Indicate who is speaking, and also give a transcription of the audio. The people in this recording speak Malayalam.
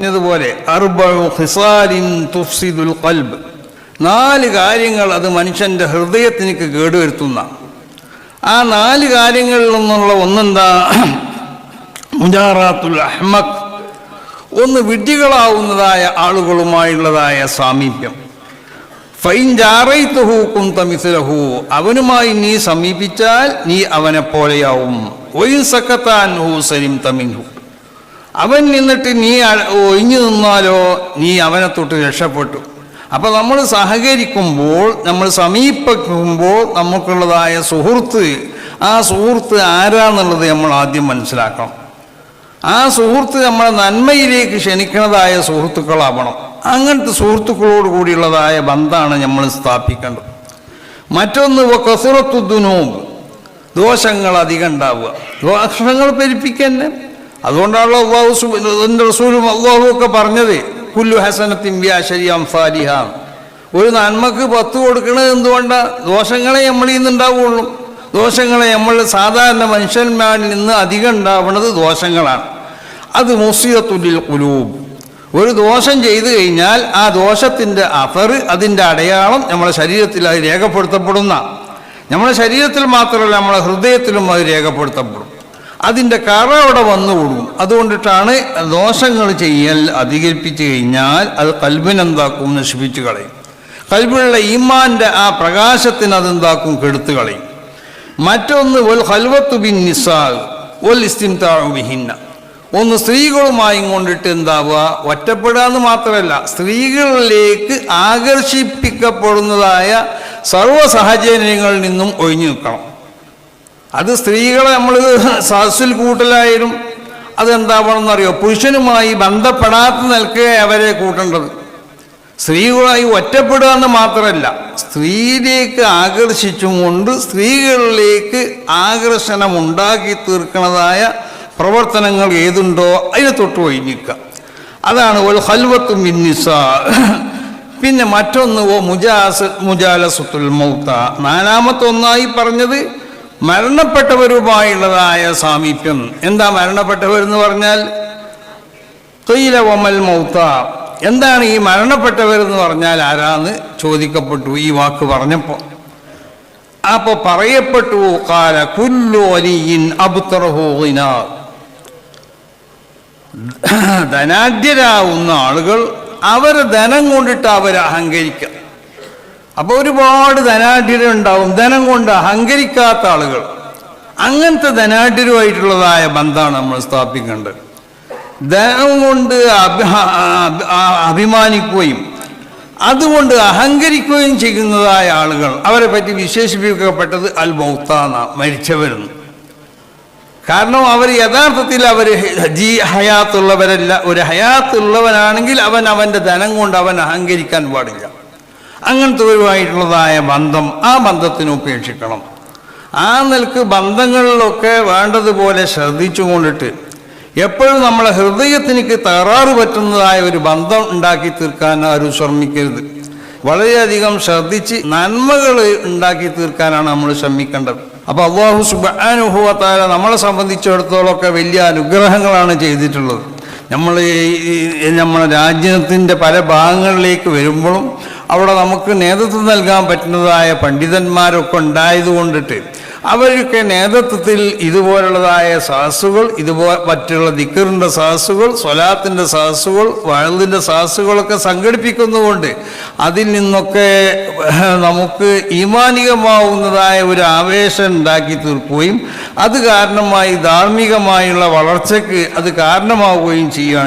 Speaker 1: പറഞ്ഞതുപോലെ അർബഉ ഖിസാലിൻ തുഫ്സിദുൽ ഖൽബ്, 4 കാര്യങ്ങൾ അത് മനുഷ്യൻ്റെ ഹൃദയത്തിനേക്ക് കേടുവരുത്തുന്ന. ആ 4 കാര്യങ്ങളിൽ നിന്നുള്ള ഒന്നെന്താ? മുജാറാത്തുൽ അഹ്മഖ്, ഒന്ന് വിഡ്ഢികളാവുന്നതായ ആളുകളുമായുള്ളതായ സാമീപ്യം. ഫൈൻ ജാറൈതുഹു കുന്ത മിസ്ലഹു, അവനുമായി നീ സമീപിച്ചാൽ നീ അവനെ പോലെയാവും. വൈൻ സക്കത്താൻഹു സലിംത മിൻഹു, അവൻ നിന്നിട്ട് നീ ഒഴിഞ്ഞു നിന്നാലോ നീ അവനെ തൊട്ട് രക്ഷപ്പെട്ടു. അപ്പം നമ്മൾ സഹകരിക്കുമ്പോൾ, നമ്മൾ സമീപിക്കുമ്പോൾ നമുക്കുള്ളതായ സുഹൃത്ത്, ആ സുഹൃത്ത് ആരാന്നുള്ളത് നമ്മൾ ആദ്യം മനസ്സിലാക്കണം. ആ സുഹൃത്ത് നമ്മളെ നന്മയിലേക്ക് ക്ഷണിക്കുന്നതായ സുഹൃത്തുക്കളാവണം. അങ്ങനത്തെ സുഹൃത്തുക്കളോട് കൂടിയുള്ളതായ ബന്ധമാണ് നമ്മൾ സ്ഥാപിക്കേണ്ടത്. മറ്റൊന്ന് കസുറത്തു ദുനൂബ്, ദോഷങ്ങൾ അധികം ഉണ്ടാവുക, ദോഷങ്ങൾ പെരുപ്പിക്കന്നെ. അതുകൊണ്ടാണല്ലോ അള്ളാഹു ഒക്കെ പറഞ്ഞത് കുല്ലു ഹസനത്തിൻ ബിഅശരി അംസാലിഹ, ഒരു നന്മക്ക് 10 കൊടുക്കുന്നത് എന്തുകൊണ്ടാണ്? ദോഷങ്ങളെ നമ്മളിൽ നിന്നുണ്ടാവുള്ളൂ. ദോഷങ്ങളെ നമ്മൾ സാധാരണ മനുഷ്യന്മാരിൽ നിന്ന് അധികം ഉണ്ടാവുന്നത് ദോഷങ്ങളാണ്. അത് മുസീദത്തുൽ ഖുലൂബ്, ഒരു ദോഷം ചെയ്തു കഴിഞ്ഞാൽ ആ ദോഷത്തിൻ്റെ അഫർ, അതിൻ്റെ അടയാളം നമ്മുടെ ശരീരത്തിൽ അത് രേഖപ്പെടുത്തപ്പെടുന്ന, നമ്മുടെ ശരീരത്തിൽ മാത്രമല്ല നമ്മുടെ ഹൃദയത്തിലും അത് രേഖപ്പെടുത്തപ്പെടും. അതിൻ്റെ കറ അവിടെ വന്നുകൂടും. അതുകൊണ്ടിട്ടാണ് ദോഷങ്ങൾ ചെയ്യൽ അധികരിപ്പിച്ചു കഴിഞ്ഞാൽ അത് കൽബിനെന്താക്കും? നശിപ്പിച്ചു കളയും. കൽബിലുള്ള ഈമാൻ്റെ ആ പ്രകാശത്തിന് അതെന്താക്കും? കെടുത്തു കളയും. മറ്റൊന്ന് വൽ ഖൽവത്തു ബിൻ നിസാ വൽ ഇസ്തിംതാഉ ബിഹിന്ന, ഒന്ന് സ്ത്രീകളുമായും കൊണ്ടിട്ട് എന്താവുക? ഒറ്റപ്പെടുക എന്ന് മാത്രമല്ല, സ്ത്രീകളിലേക്ക് ആകർഷിപ്പിക്കപ്പെടുന്നതായ സർവ്വ സാഹചര്യങ്ങളിൽ നിന്നും ഒഴിഞ്ഞു നിൽക്കണം. അത് സ്ത്രീകളെ നമ്മൾ സദസ്സിൽ കൂട്ടലായാലും അതെന്താവണമെന്നറിയോ? പുരുഷനുമായി ബന്ധപ്പെടാത്ത നിൽക്കുക അവരെ കൂട്ടേണ്ടത്. സ്ത്രീകളുമായി ഒറ്റപ്പെടുക എന്ന് മാത്രമല്ല, സ്ത്രീയിലേക്ക് ആകർഷിച്ചും കൊണ്ട് സ്ത്രീകളിലേക്ക് ആകർഷണം ഉണ്ടാക്കി തീർക്കുന്നതായ പ്രവർത്തനങ്ങൾ ഏതുണ്ടോ അതിനെ തൊട്ട് ഒഴിഞ്ഞിക്കുക. അതാണ് ഒരു ഖൽവത്തു ബിൻ നിസാ. പിന്നെ മറ്റൊന്ന് മുജാലസത്തുൽ മൗത, 4ാമത്തെ ഒന്നായി പറഞ്ഞത് മരണപ്പെട്ടവരുമായുള്ളതായ സാമീപ്യം. എന്താ മരണപ്പെട്ടവരെന്ന് പറഞ്ഞാൽ? ഖീല വമൽ മൗത, എന്താണ് ഈ മരണപ്പെട്ടവരെന്ന് പറഞ്ഞാൽ ആരാന്ന് ചോദിക്കപ്പെട്ടു ഈ വാക്ക് പറഞ്ഞപ്പോൾ. അപ്പോൾ പറയപ്പെട്ടു ഖാല കുല്ലു വലിയിൻ അബ്തറഹു ഗിനാ, ധനാഢ്യരാവുന്ന ആളുകൾ അവരെ ധനം കൊണ്ടിട്ട് അവർ അഹങ്കരിക്കുക. അപ്പോൾ ഒരുപാട് ധനാഢ്യരുണ്ടാവും, ധനം കൊണ്ട് അഹങ്കരിക്കാത്ത ആളുകൾ. അങ്ങനത്തെ ധനാഢ്യരുമായിട്ടുള്ളതായ ബന്ധമാണ് നമ്മൾ സ്ഥാപിക്കേണ്ടത്. ധനം കൊണ്ട് അഭിമാനിക്കുകയും അതുകൊണ്ട് അഹങ്കരിക്കുകയും ചെയ്യുന്നതായ ആളുകൾ, അവരെ പറ്റി വിശേഷിപ്പിക്കപ്പെട്ടത് അൽ മൗത്താന, മരിച്ചവരെന്ന്. കാരണം അവർ യഥാർത്ഥത്തിൽ അവർ ഹയാത്തുള്ളവരല്ല. ഒരു ഹയാത്തുള്ളവനാണെങ്കിൽ അവൻ അവൻ്റെ ധനം കൊണ്ട് അവൻ അഹങ്കരിക്കാൻ പാടില്ല. അങ്ങനത്തെ ഒരുമായിട്ടുള്ളതായ ബന്ധം, ആ ബന്ധത്തിന് ഉപേക്ഷിക്കണം. ആ നിലക്ക് ബന്ധങ്ങളിലൊക്കെ വേണ്ടതുപോലെ ശ്രദ്ധിച്ചു കൊണ്ടിട്ട് എപ്പോഴും നമ്മളെ ഹൃദയത്തിനേക്ക് തകരാറ് പറ്റുന്നതായ ഒരു ബന്ധം ഉണ്ടാക്കി തീർക്കാൻ ആരും ശ്രമിക്കരുത്. വളരെയധികം ശ്രദ്ധിച്ച് നന്മകൾ ഉണ്ടാക്കി തീർക്കാനാണ് നമ്മൾ ശ്രമിക്കേണ്ടത്. അപ്പോൾ അല്ലാഹു സുബ്ഹാനഹു വ തആല നമ്മളെ സംബന്ധിച്ചിടത്തോളമൊക്കെ വലിയ അനുഗ്രഹങ്ങളാണ് ചെയ്തിട്ടുള്ളത്. നമ്മുടെ രാജ്യത്തിൻ്റെ പല ഭാഗങ്ങളിലേക്ക് വരുമ്പോഴും അവിടെ നമുക്ക് നേതൃത്വം നൽകാൻ പറ്റുന്നതായ പണ്ഡിതന്മാരൊക്കെ ഉണ്ടായതുകൊണ്ടിട്ട് അവരൊക്കെ നേതൃത്വത്തിൽ ഇതുപോലുള്ളതായ സദസ്സുകൾ, മറ്റുള്ള ദിക്റിൻ്റെ സദസ്സുകൾ, സ്വലാത്തിൻ്റെ സദസ്സുകൾ, വഅദിൻ്റെ സദസ്സുകളൊക്കെ സംഘടിപ്പിക്കുന്നതുകൊണ്ട് അതിൽ നിന്നൊക്കെ നമുക്ക് ഈമാനികമാവുന്നതായ ഒരു ആവേശം ഉണ്ടാക്കി തീർക്കുകയും അത് കാരണമായി ധാർമ്മികമായുള്ള വളർച്ചയ്ക്ക് അത് കാരണമാവുകയും ചെയ്യുകയാണ്.